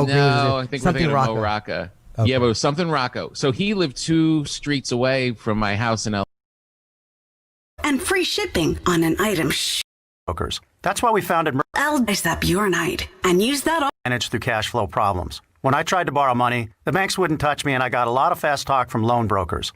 smoke rings. No, I think we're Something thinking of Rocco. Mo Rocca. Okay. Yeah, but it was something Rocco. So he lived 2 streets away from my house in L. And free shipping on an item. Brokers. That's why we founded I'll dice up your night and use that on. Managed through cash flow problems. When I tried to borrow money, the banks wouldn't touch me, and I got a lot of fast talk from loan brokers.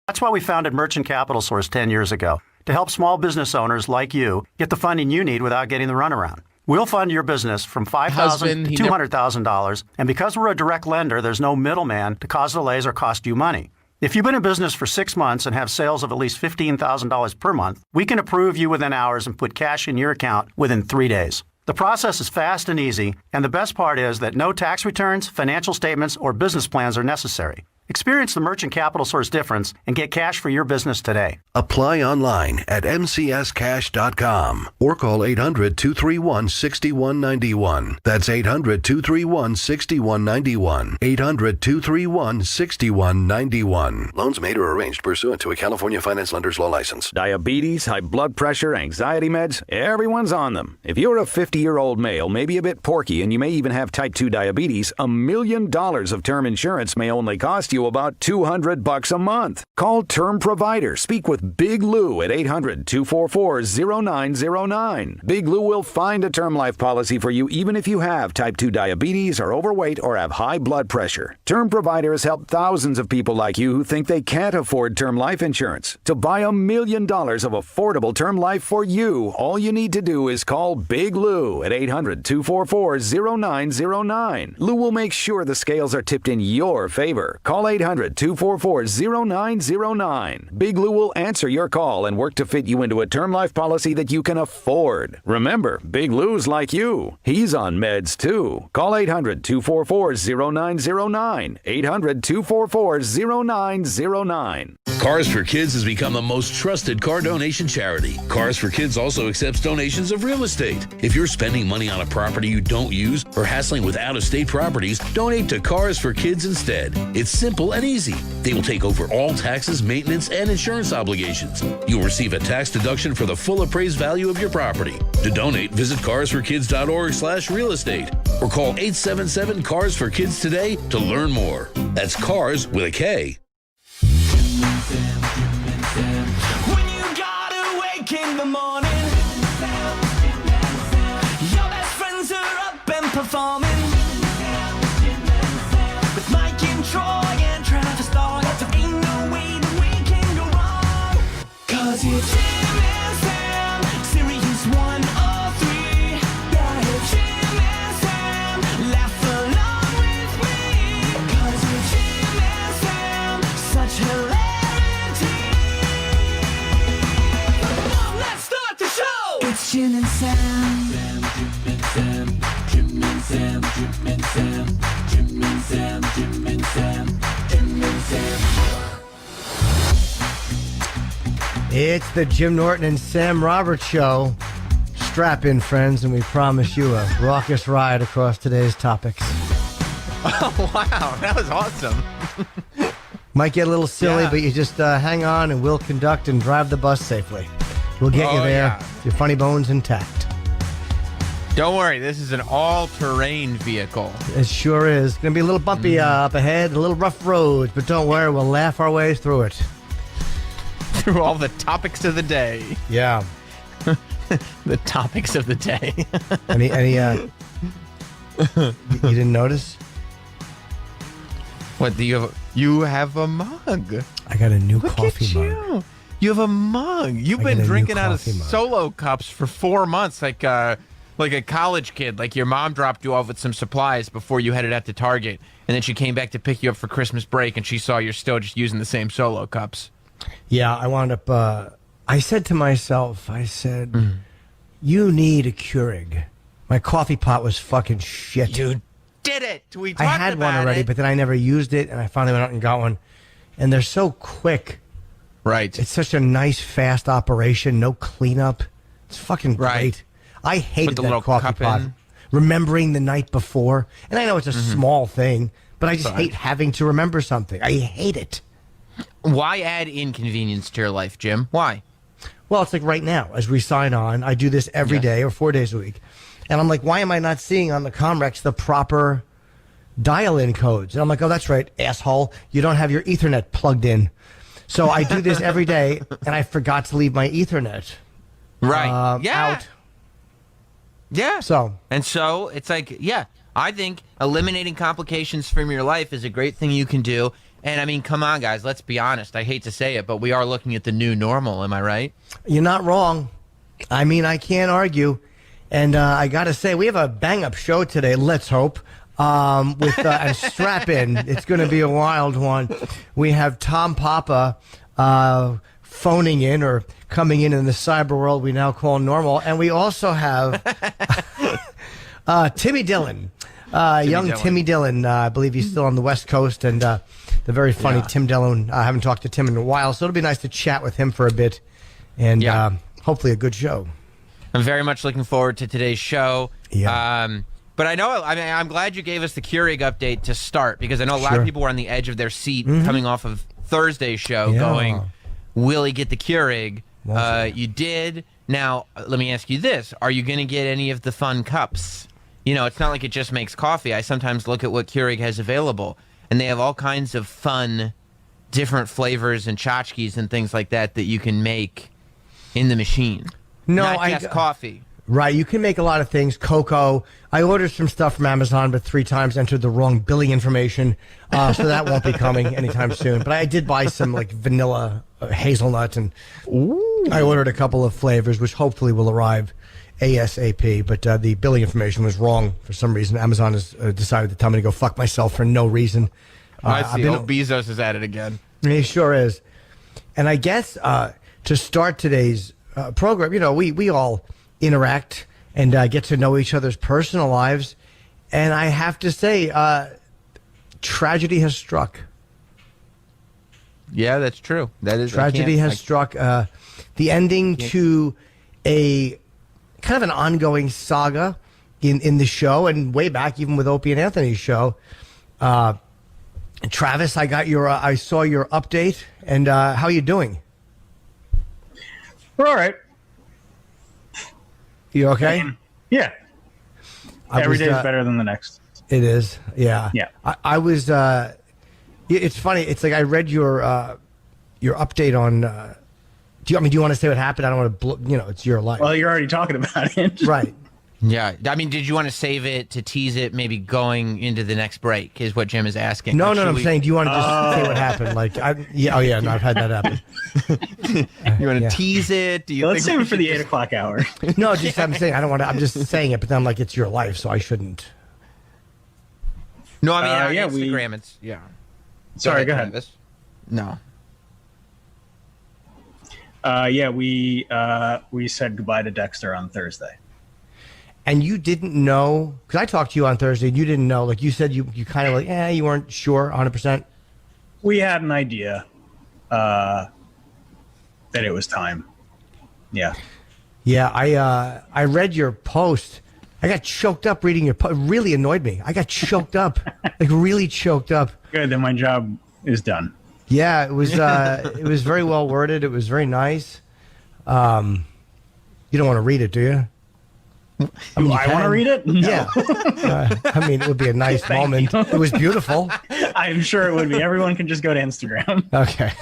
That's why we founded Merchant Capital Source 10 years ago, to help small business owners like you get the funding you need without getting the runaround. We'll fund your business from $5,000 to $200,000, and because we're a direct lender, there's no middleman to cause delays or cost you money. If you've been in business for 6 months and have sales of at least $15,000 per month, we can approve you within hours and put cash in your account within 3 days. The process is fast and easy, and the best part is that no tax returns, financial statements, or business plans are necessary. Experience the Merchant Capital Source difference and get cash for your business today. Apply online at mcscash.com or call 800-231-6191. That's 800-231-6191. 800-231-6191. Loans made or arranged pursuant to a California Finance Lenders Law license. Diabetes, high blood pressure, anxiety meds, everyone's on them. If you're a 50-year-old male, maybe a bit porky, and you may even have type 2 diabetes, $1 million of term insurance may only cost you about $200 a month. Call Term Provider. Speak with Big Lou at 800-244-0909. Big Lou will find a term life policy for you even if you have type 2 diabetes, are overweight, or have high blood pressure. Term Provider has helped thousands of people like you who think they can't afford term life insurance. To buy $1 million of affordable term life for you, all you need to do is call Big Lou at 800-244-0909. Lou will make sure the scales are tipped in your favor. Call 800-244-0909. Big Lou will answer your call and work to fit you into a term life policy that you can afford. Remember, Big Lou's like you. He's on meds too. Call 800-244-0909. 800-244-0909. Cars for Kids has become the most trusted car donation charity. Cars for Kids also accepts donations of real estate. If you're spending money on a property you don't use or hassling with out-of-state properties, donate to Cars for Kids instead. It's simple and easy. They will take over all taxes, maintenance, and insurance obligations. You'll receive a tax deduction for the full appraised value of your property. To donate, visit carsforkids.org/real estate or call 877-CARS-FOR-KIDS today to learn more. That's Cars with a K. When you gotta wake in the morning, your best friends are up and performing. With Mike and Troy and Travis Starr, there ain't no way that we can go wrong. 'Cause it's Jim and Sam, Sirius 103. Yeah, it's Jim and Sam, laugh along with me. 'Cause it's Jim and Sam, such hilarity. Let's start the show! It's Jim and Sam. Jim and Sam, Jim and Sam, Jim and Sam, Jim and Sam, Jim and Sam. It's the Jim Norton and Sam Roberts Show. Strap in, friends, and we promise you a raucous ride across today's topics. Oh, wow. That was awesome. Might get a little silly, Yeah. but you just hang on and we'll conduct and drive the bus safely. We'll get you there, yeah. your funny bones intact. Don't worry. This is an all-terrain vehicle. It sure is. Going to be a little bumpy up ahead, a little rough roads, but don't worry, we'll laugh our way through it. Through all the topics of the day. Yeah. The topics of the day. You didn't notice? What do you have? You have a mug. I got a new Look coffee at mug. you. You have a mug. You've I got been a new drinking out of coffee mug. solo cups for 4 months, like a college kid. Like your mom dropped you off with some supplies before you headed out to Target, and then she came back to pick you up for Christmas break, and she saw you're still just using the same solo cups. Yeah, I wound up, I said to myself, you need a Keurig. My coffee pot was fucking shit. You did it. We talked I had one about already, it. but then I never used it, and I finally went out and got one. And they're so quick. Right. It's such a nice, fast operation. No cleanup. It's fucking great. Right. I hated the that little coffee cup pot. in. Remembering the night before. And I know it's a small thing, but I just hate having to remember something. I hate it. Why add inconvenience to your life, Jim? Why? Well, it's like right now, as we sign on, I do this every day or 4 days a week. And I'm like, why am I not seeing on the Comrex the proper dial-in codes? And I'm like, oh, that's right, asshole. You don't have your Ethernet plugged in. So I do this every day, and I forgot to leave my Ethernet out. Yeah. So it's like, I think eliminating complications from your life is a great thing you can do. And I mean, come on, guys, let's be honest. I hate to say it, but we are looking at the new normal. Am I right? You're not wrong. I mean, I can't argue. And I got to say, we have a bang-up show today, let's hope, with and strap in. It's going to be a wild one. We have Tom Papa phoning in or coming in the cyber world we now call normal. And we also have Timmy Dillon. Timmy Dillon. I believe he's still on the West Coast, and the very funny Tim Dillon. I haven't talked to Tim in a while, so it'll be nice to chat with him for a bit, and hopefully a good show. I'm very much looking forward to today's show. Yeah. But I'm glad you gave us the Keurig update to start, because I know a lot of people were on the edge of their seat coming off of Thursday's show going, will he get the Keurig? You did. Now, let me ask you this. Are you going to get any of the fun cups? You know, it's not like it just makes coffee. I sometimes look at what Keurig has available, and they have all kinds of fun, different flavors and tchotchkes and things like that you can make in the machine. No, not just coffee. Right, you can make a lot of things. Cocoa. I ordered some stuff from Amazon, but 3 times entered the wrong billing information, so that won't be coming anytime soon. But I did buy some like vanilla, hazelnut, and I ordered a couple of flavors, which hopefully will arrive ASAP. But the billing information was wrong for some reason. Amazon has decided to tell me to go fuck myself for no reason. I see. Bezos is at it again. He sure is. And I guess to start today's program, you know, we all interact and get to know each other's personal lives. And I have to say, tragedy has struck. Yeah, that's true. That is tragedy has struck. The ending to a kind of an ongoing saga in the show, and way back even with Opie and Anthony's show. Travis, I saw your update, and how are you doing? We're all right. You okay? Yeah. Every day is better than the next. It is. Yeah. Yeah. I was. It's funny. It's like I read your update on. Do you want to say what happened? I don't want to. It's your life. Well, you're already talking about it, right? Yeah. I mean, did you want to save it to tease it, maybe going into the next break? Is what Jim is asking. No. I'm saying, do you want to just say what happened? Like, no, I've had that happen. You want to tease it? Do you? Let's save it for the 8 o'clock hour. No, I'm saying I don't want to. I'm just saying it, but then I'm like, it's your life, so I shouldn't. No, I mean, on Instagram, it's Sorry, go ahead. Travis. No. We said goodbye to Dexter on Thursday. And you didn't know, because I talked to you on Thursday, and you didn't know. Like you said, you kind of like, you weren't sure 100%. We had an idea that it was time. Yeah. Yeah, I read your post. I got choked up reading your post. It really annoyed me. I got choked up, like really choked up. Good, then my job is done. Yeah, it was very well worded. It was very nice. You don't want to read it, do you? I want to read it? No. Yeah. I mean, it would be a nice moment. It was beautiful. I'm sure it would be. Everyone can just go to Instagram. Okay.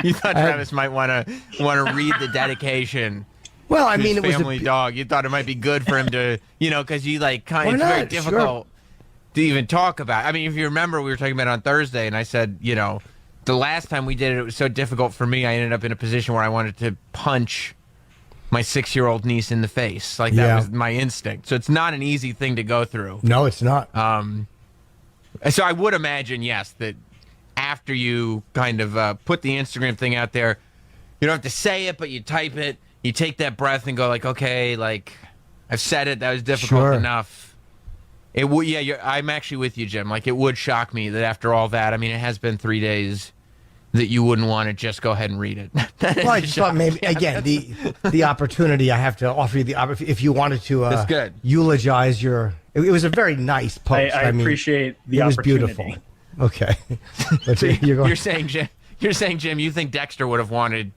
You thought Travis might want to read the dedication. Well, I mean, it was family dog. You thought it might be good for him to, because you it's very difficult to even talk about. I mean, if you remember, we were talking about it on Thursday, and I said, the last time we did it, it was so difficult for me. I ended up in a position where I wanted to punch my 6-year-old niece in the face. Like, that was my instinct. So it's not an easy thing to go through. No, it's not. So I would imagine, yes, that after you kind of put the Instagram thing out there, you don't have to say it, but you type it. You take that breath and go like, okay, like, I've said it. That was difficult enough. It would, I'm actually with you, Jim. Like, it would shock me that after all that, I mean, it has been 3 days, that you wouldn't want to just go ahead and read it. Well, I just thought maybe, again, the opportunity I have to offer you, if you wanted to That's good. Eulogize your, it was a very nice post. I mean, appreciate the opportunity. It was beautiful. Okay. You're saying, Jim, you think Dexter would have wanted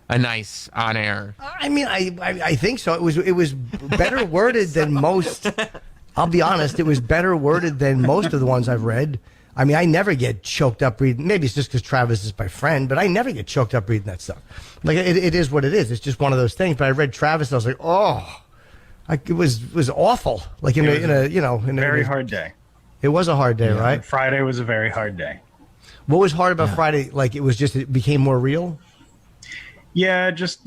a nice on air. I mean, I think so. It was better worded than most. I'll be honest, it was better worded than most of the ones I've read. I mean, I never get choked up reading. Maybe it's just because Travis is my friend, but I never get choked up reading that stuff. Like it is what it is. It's just one of those things. But I read Travis, I was like, oh, it was awful. Like in a very hard day. It was a hard day, right? Friday was a very hard day. What was hard about Friday? Like it became more real. Yeah, just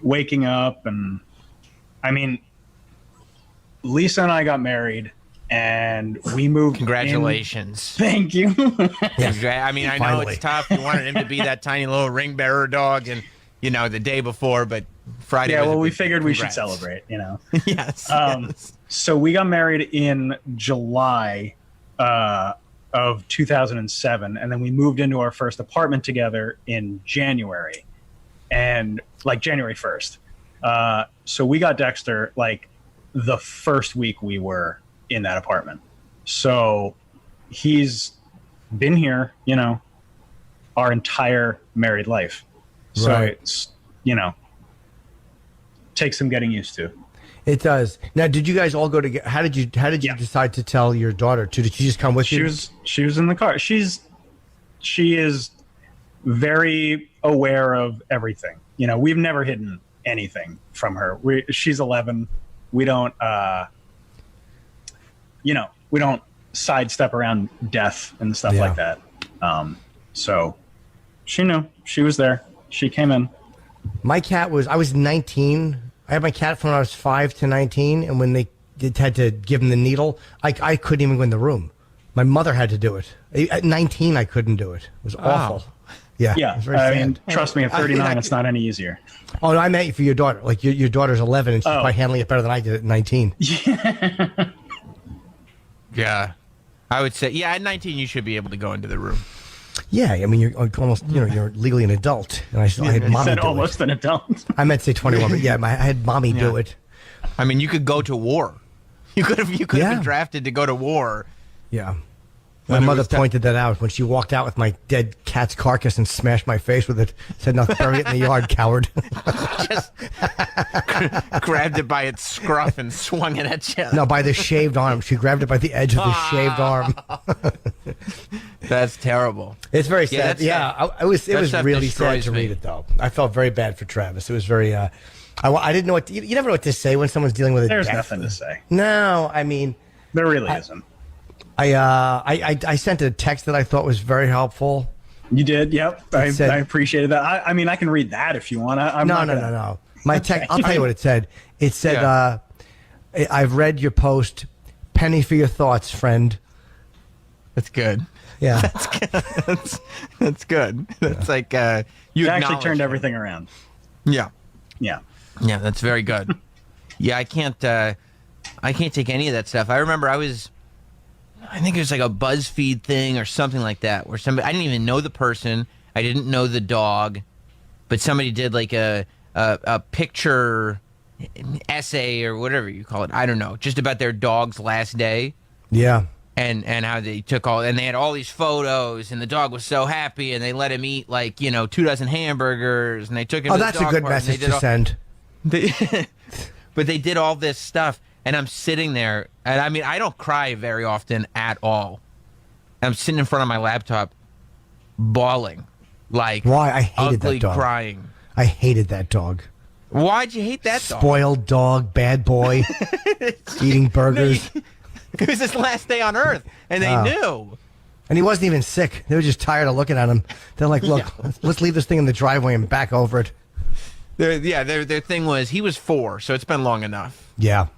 waking up, and I mean, Lisa and I got married, and we moved. Congratulations! Thank you. I mean, I know it's tough. You wanted him to be that tiny little ring bearer dog, and the day before, but Friday. Yeah, was well, we figured we should celebrate. Yes. So we got married in July of 2007, and then we moved into our first apartment together in January, and like January 1st. So we got Dexter like the first week we were in that apartment. So he's been here, our entire married life. So it's, takes some getting used to. It does. Now, did you guys all go together? How did you decide to tell your daughter to? Did she just come with you? She was in the car. She is very aware of everything. We've never hidden anything from her. She's 11. We don't we don't sidestep around death and stuff like that. So she knew. She was there. She came in. My cat I was 19. I had my cat from when I was 5 to 19, and when they had to give him the needle, I couldn't even go in the room. My mother had to do it. At 19, I couldn't do it. It was awful. Yeah. Yeah. It was very sad. mean, trust me, at 39, it's not any easier. Oh, no, I meant for your daughter. Like your daughter's 11, and she's probably handling it better than I did at 19. Yeah. I would say, at 19, you should be able to go into the room. Yeah, I mean, you're almost, you're legally an adult. And I had mommy said do almost it. an adult. I meant to say 21, but I had mommy do it. I mean, you could go to war. You could have been drafted to go to war. Yeah. My mother pointed that out when she walked out with my dead cat's carcass and smashed my face with it. Said, "No, bury it in the yard, coward." Just grabbed it by its scruff and swung it at you. No, by the shaved arm. She grabbed it by the edge of the shaved arm. That's terrible. It's very sad. It was really sad to read it, though. I felt very bad for Travis. It was very. I didn't know what you never know what to say when someone's dealing with a There's death. nothing to say. No, I mean, there really isn't. I sent a text that I thought was very helpful. You did? Yep. I appreciated that. I mean, I can read that if you want. No. My text. I'll tell you what it said. It said, "I've read your post. Penny for your thoughts, friend." That's good. Yeah, that's good. That's good. That's like you actually turned everything around. Yeah. Yeah. Yeah. That's very good. I can't take any of that stuff. I remember I think it was like a BuzzFeed thing or something like that, where I didn't even know the person, I didn't know the dog, but somebody did like a picture essay or whatever you call it. I don't know, just about their dog's last day. Yeah. And how they took and they had all these photos, and the dog was so happy, and they let him eat 24 hamburgers, and they took him. Oh, that's a good message to send. But they did all this stuff. And I'm sitting there, and I mean, I don't cry very often at all. I'm sitting in front of my laptop, bawling, like why I hated ugly that dog. Crying. I hated that dog. Why'd you hate that dog? Spoiled dog, bad boy, eating burgers. It was his last day on Earth, and they knew. And he wasn't even sick. They were just tired of looking at him. They're like, "Look, let's leave this thing in the driveway and back over it." Their thing was he was 4, so it's been long enough. Yeah.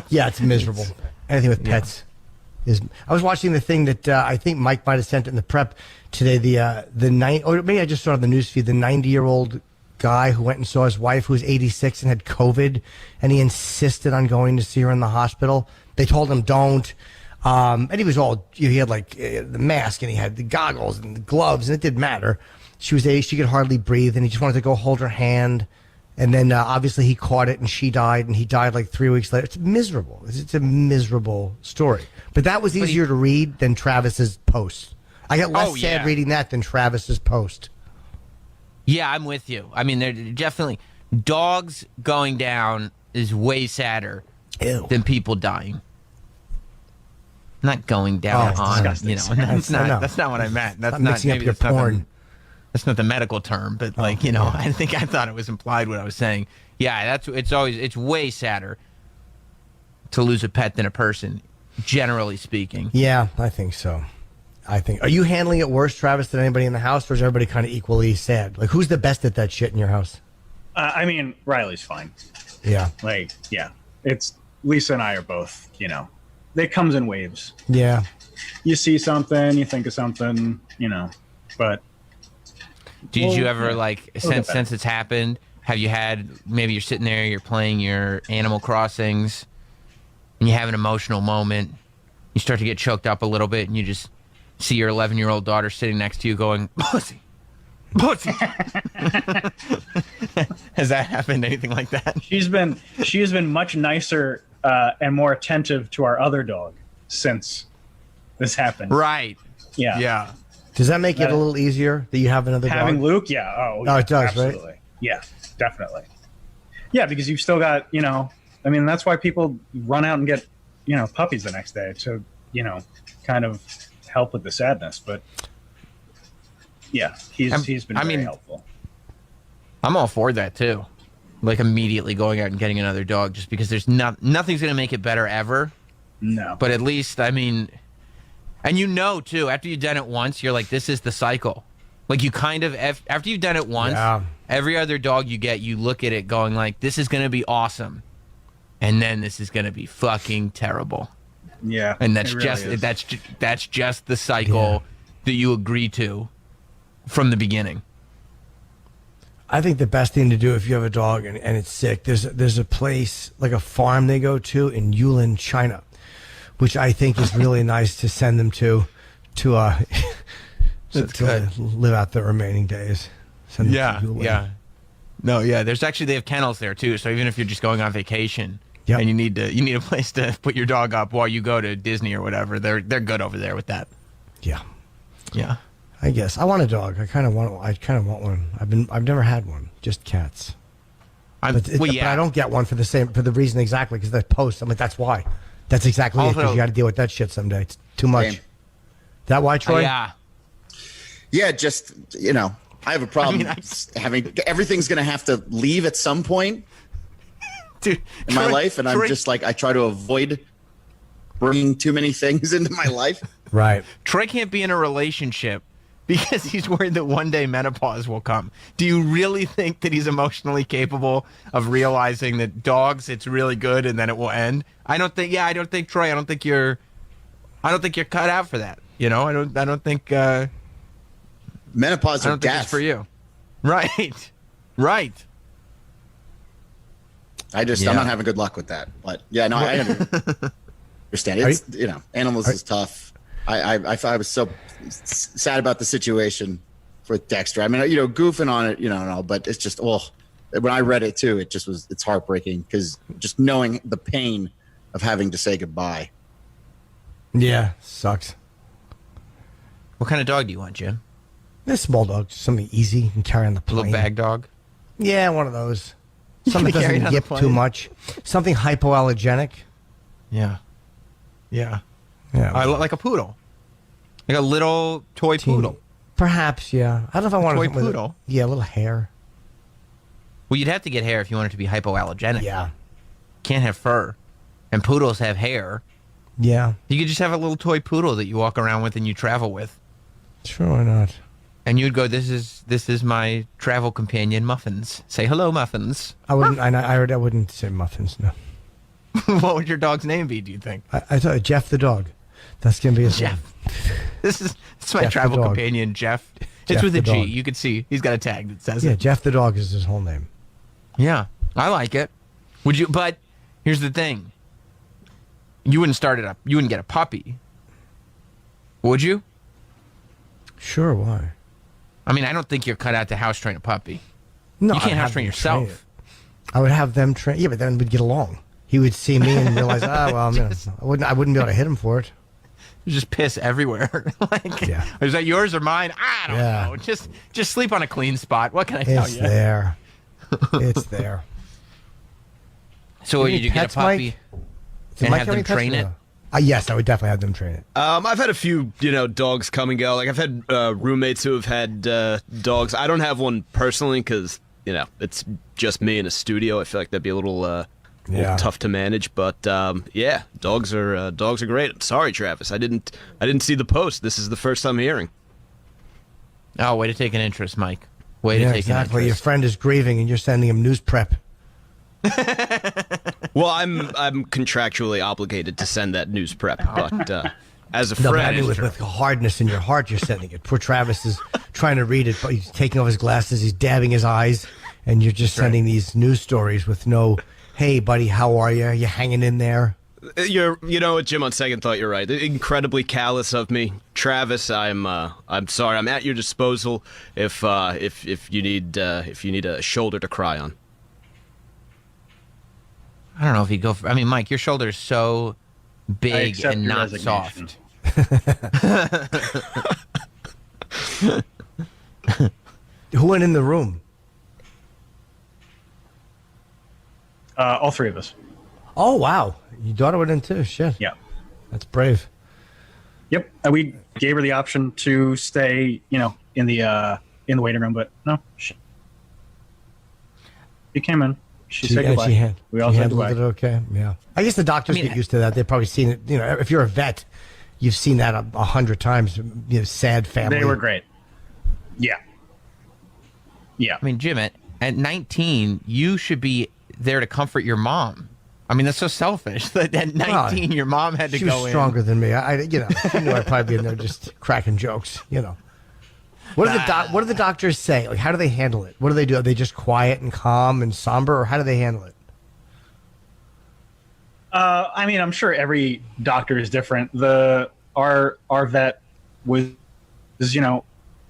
Yeah, it's miserable. Anything with pets is. I was watching the thing that I think Mike might have sent it in the prep today. Or maybe I just saw it on the newsfeed. The 90-year-old guy who went and saw his wife, who was 86 and had COVID, and he insisted on going to see her in the hospital. They told him don't, and he was all. He had like the mask and he had the goggles and the gloves, and it didn't matter. She was 80; she could hardly breathe, and he just wanted to go hold her hand. And then obviously he caught it and she died, and he died like 3 weeks later. It's miserable. It's a miserable story. But that was easier to read than Travis's post. I get less sad reading that than Travis's post. Yeah, I'm with you. I mean, they're definitely dogs going down is way sadder than people dying. Not going down on, disgusting. That's not what I meant. That's not mixing up maybe your that's not porn. that's not the medical term, but I thought it was implied what I was saying. Yeah, it's way sadder to lose a pet than a person, generally speaking. Yeah, I think so. Are you handling it worse, Travis, than anybody in the house, or is everybody kind of equally sad? Like, who's the best at that shit in your house? I mean, Riley's fine. Yeah. Like, yeah, it's Lisa and I are both, it comes in waves. Yeah. You see something, you think of something, but. Did you ever, since it's happened, have you had, maybe you're sitting there, you're playing your Animal Crossings, and you have an emotional moment, you start to get choked up a little bit, and you just see your 11-year-old daughter sitting next to you going, pussy, pussy. Has that happened? Anything like that? She has been much nicer and more attentive to our other dog since this happened. Right. Yeah. Yeah. Does that make it a little easier that you have another Having dog? Luke? Yeah. Oh, it does, absolutely. right? Yeah, definitely. Yeah, because you've still got, that's why people run out and get, puppies the next day to, kind of help with the sadness. But yeah, he's been very helpful. I'm all for that too. Like immediately going out and getting another dog just because there's nothing's going to make it better ever. No. But at least, I mean, and too, after you've done it once, you're like, this is the cycle. Like you kind of, after you've done it once, every other dog you get, you look at it going like, this is going to be awesome. And then this is going to be fucking terrible. Yeah. And that's that's just the cycle that you agree to from the beginning. I think the best thing to do if you have a dog and it's sick, there's a place, like a farm they go to in Yulin, China, which I think is really nice to send them to live out the remaining days. Send them to Yulin. Yeah. No, yeah. They have kennels there too. So even if you're just going on vacation and you need a place to put your dog up while you go to Disney or whatever, they're good over there with that. Yeah. Yeah. I guess I want a dog. I kind of want one. I've never had one. Just cats. But I don't get one for the reason exactly because they post. I'm like, that's why. That's exactly it. Because you got to deal with that shit someday. It's too much. Is that why, Troy? Yeah. Just I have a problem having everything's going to have to leave at some point, dude, in my life, and I'm just like I try to avoid bringing too many things into my life. Right. Troy can't be in a relationship because he's worried that one day menopause will come. Do you really think that he's emotionally capable of realizing that dogs, it's really good and then it will end? I don't think Troy, I don't think you're cut out for that. I don't think menopause or death it's for you. Right. Right. I'm not having good luck with that. But yeah, no, I understand. It's animals is tough. I was so sad about the situation with Dexter. I mean, goofing on it, and all, but it's just, when I read it too, it's heartbreaking because just knowing the pain of having to say goodbye. Yeah, sucks. What kind of dog do you want, Jim? A small dog, something easy you can carry on the plane. A little bag dog? Yeah, one of those. Something that doesn't yip too much. Something hypoallergenic. Yeah. Yeah. Yeah. Like a poodle. Like a little toy poodle. Perhaps, yeah. I don't know if I want a toy poodle. A little hair. Well, you'd have to get hair if you want it to be hypoallergenic. Yeah. Can't have fur. And poodles have hair. Yeah. You could just have a little toy poodle that you walk around with and you travel with. Sure, why not? And you'd go, this is my travel companion, Muffins. Say hello, Muffins. I wouldn't. I wouldn't say Muffins. No. What would your dog's name be? Do you think? I thought Jeff the dog. That's gonna be his Jeff. This is my Jeff travel companion, Jeff. It's with a G. You can see he's got a tag that says it. Yeah, Jeff the dog is his whole name. Yeah, I like it. Would you? But here's the thing. You wouldn't start it up. You wouldn't get a puppy. Would you? Sure. Why? I mean, I don't think you're cut out to house train a puppy. No, you can't house train yourself. I would have them train. Yeah, but then we'd get along. He would see me and realize, I wouldn't be able to hit him for it. There's just piss everywhere. Is that yours or mine? I don't know. Just sleep on a clean spot. What can I tell you? It's there. It's there. So you get a puppy Mike? and have them train it? Yes, I would definitely have them train it. I've had a few, dogs come and go. Like I've had roommates who have had dogs. I don't have one personally because it's just me in a studio. I feel like that'd be a little tough to manage. But dogs are great. I'm sorry, Travis. I didn't see the post. This is the first I'm hearing. Oh, way to take an interest, Mike. Way to take an interest. Your friend is grieving, and you're sending him news prep. Well, I'm contractually obligated to send that news prep, but as a friend, with hardness in your heart, you're sending it. Poor Travis is trying to read it, but he's taking off his glasses, he's dabbing his eyes, and you're just sending these news stories with no, "Hey, buddy, how are you? You hanging in there?" You know what, Jim? On second thought, you're right. Incredibly callous of me, Travis. I'm sorry. I'm at your disposal if you need a shoulder to cry on. I don't know if you go for... I mean, Mike, your shoulder's so big and not soft. Who went in the room? All three of us. Oh, wow. Your daughter went in too. Shit. Yeah. That's brave. Yep. And we gave her the option to stay, in the waiting room, but no. She came in. She said goodbye. We all said goodbye. It okay. Yeah. I guess the doctors get used to that. They've probably seen it. If you're a vet, you've seen that 100 times. Sad family. They were great. Yeah. Yeah. I mean, Jim, at 19, you should be there to comfort your mom. I mean, that's so selfish. That at 19, your mom had to go in. She was stronger than me. She knew I'd probably be in there just cracking jokes. What do the doctors say? Like, how do they handle it? What do they do? Are they just quiet and calm and somber, or how do they handle it? I mean, I'm sure every doctor is different. Our vet was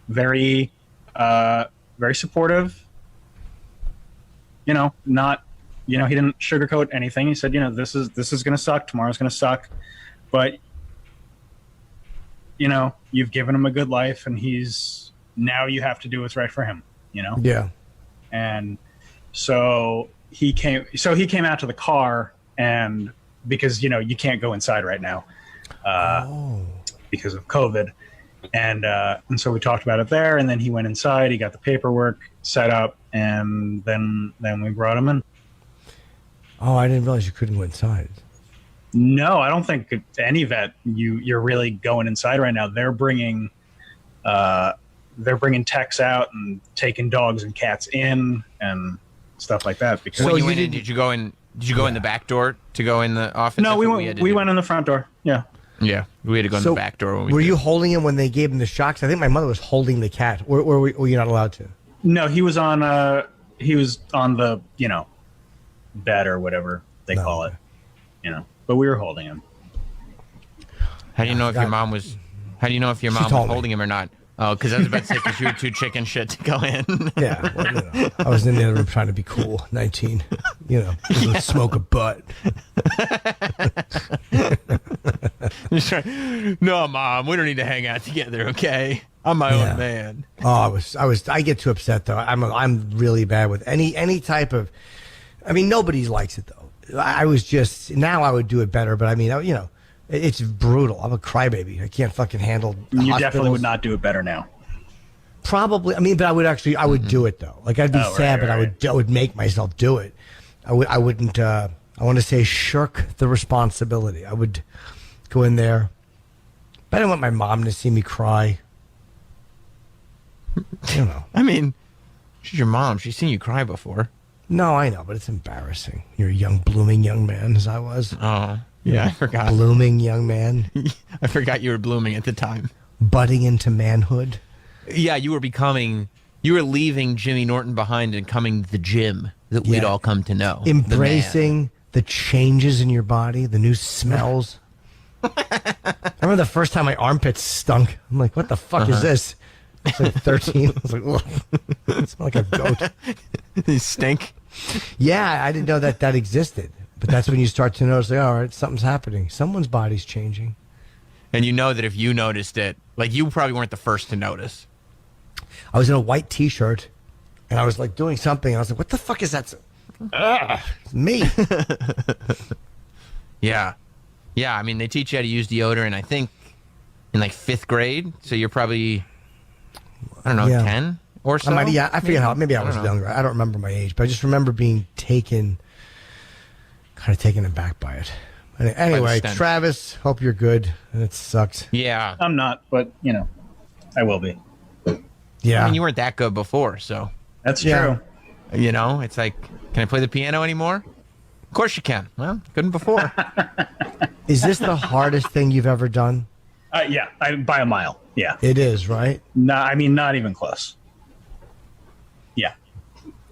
very very supportive. Not he didn't sugarcoat anything. He said, this is going to suck. Tomorrow's going to suck, but you've given him a good life, and now you have to do what's right for him. Yeah. And so he came out to the car, and because you can't go inside right now because of COVID, and so we talked about it there, and then he went inside, he got the paperwork set up, and then we brought him in. Oh, I didn't realize you couldn't go inside. No, I don't think any vet you're really going inside right now. They're bringing techs out and taking dogs and cats in and stuff like that. Because when you went in, did you go in the back door to go in the office? No, we went in the front door. Yeah. Yeah, we had to go in the back door. Were you holding him when they gave him the shocks? I think my mother was holding the cat. Or were you not allowed to? No, he was on the bed or whatever they call it. But we were holding him. How do you know if your mom was? How do you know if your mom was holding him or not? Oh, because I was about to say because you were too chicken shit to go in. Yeah, well, I was in the other room trying to be cool. 19, smoke a butt. No, Mom, we don't need to hang out together, okay? I'm my own man. Oh, I get too upset though. I'm really bad with any type of. I mean, nobody likes it though. I was just now I would do it better, but I mean, it's brutal. I'm a crybaby. I can't fucking handle. You definitely would not do it better now. Probably. I mean, but I would do it though. Like I'd be sad, but I would make myself do it. I wouldn't. I want to say shirk the responsibility. I would go in there. But I don't want my mom to see me cry. I mean, she's your mom. She's seen you cry before. No, I know, but it's embarrassing. You're a blooming young man, as I was. Oh, yeah, I forgot. Blooming young man. I forgot you were blooming at the time. Budding into manhood. Yeah, you were leaving Jimmy Norton behind and coming the Jim that we'd all come to know. Embracing the changes in your body, the new smells. I remember the first time my armpits stunk. I'm like, what the fuck is this? It's like 13. I was like, ugh. It smelled like a goat. They stink. Yeah, I didn't know that existed. But that's when you start to notice, like, all right, something's happening. Someone's body's changing. And you know that if you noticed it, like you probably weren't the first to notice. I was in a white T-shirt, and I was like doing something. And I was like, "What the fuck is that?" It's me. Yeah. Yeah, I mean, they teach you how to use deodorant, I think, in like 5th grade. So you're probably, I don't know, 10 or so? I forget how. Maybe I was younger. I don't remember my age, but I just remember being kind of taken aback by it. Anyway, Travis, hope you're good. And it sucked. Yeah. I'm not, but, I will be. Yeah. I mean, you weren't that good before, so. That's true. It's like, can I play the piano anymore? Of course you can. Well, couldn't before. Is this the hardest thing you've ever done? Yeah, by a mile. Yeah. It is, right? No, I mean, not even close. Yeah.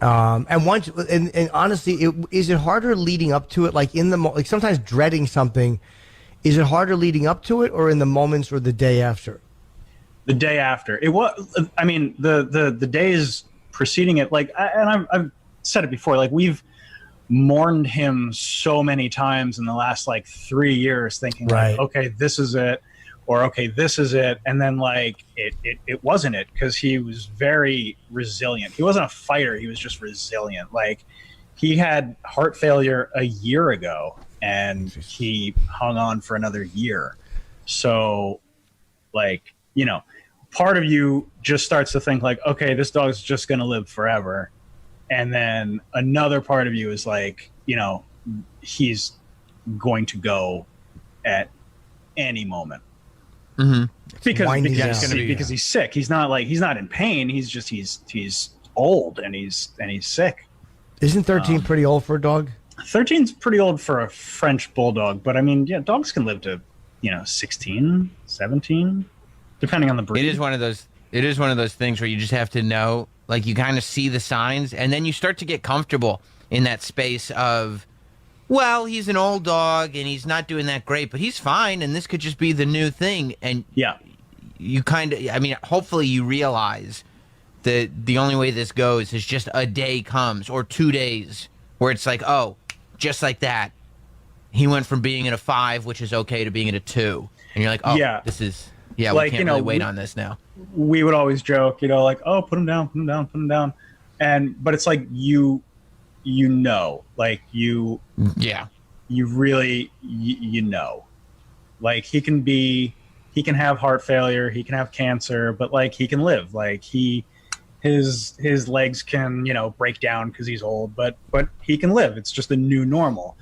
And once, and honestly, is it harder leading up to it? Like like sometimes dreading something, is it harder leading up to it, or in the moments or the day after? The day after. It was. I mean, the days preceding it. Like, I've said it before. Like, we've mourned him so many times in the last 3 years, thinking, right, okay, this is it, or okay, this is it, and then it wasn't it, because he was very resilient. He wasn't a fighter; he was just resilient. Like, he had heart failure a year ago, and he hung on for another year. So, part of you just starts to think okay, this dog's just going to live forever. And then another part of you is he's going to go at any moment. Mm-hmm. Because he's sick. He's not in pain. He's old and he's sick. Isn't 13 pretty old for a dog? 13's pretty old for a French bulldog, but I mean, dogs can live to 16, 17, depending on the breed. It is one of those things where you just have to know. Like, you kind of see the signs, and then you start to get comfortable in that space of, well, he's an old dog, and he's not doing that great, but he's fine, and this could just be the new thing. And you hopefully you realize that the only way this goes is just a day comes, or 2 days, where it's like, oh, just like that, he went from being at a 5, which is okay, to being at a 2. And you're like, oh, this is, we can't really wait on this now. We would always joke, oh, put him down. But it's like, you really, like, he can have heart failure, he can have cancer, but he can live. Like, his legs can, break down because he's old, but he can live. It's just a new normal.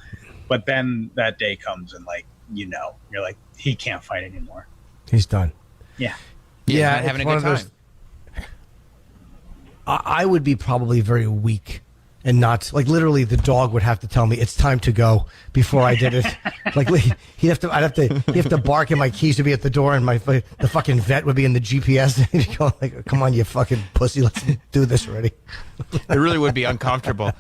But then that day comes and you're like, he can't fight anymore. He's done. Yeah. Yeah, not having a good time. I would be probably very weak and not, literally the dog would have to tell me it's time to go before I did it. He'd have to bark and my keys would be at the door, and the fucking vet would be in the GPS. And he'd go come on, you fucking pussy, let's do this already. It really would be uncomfortable.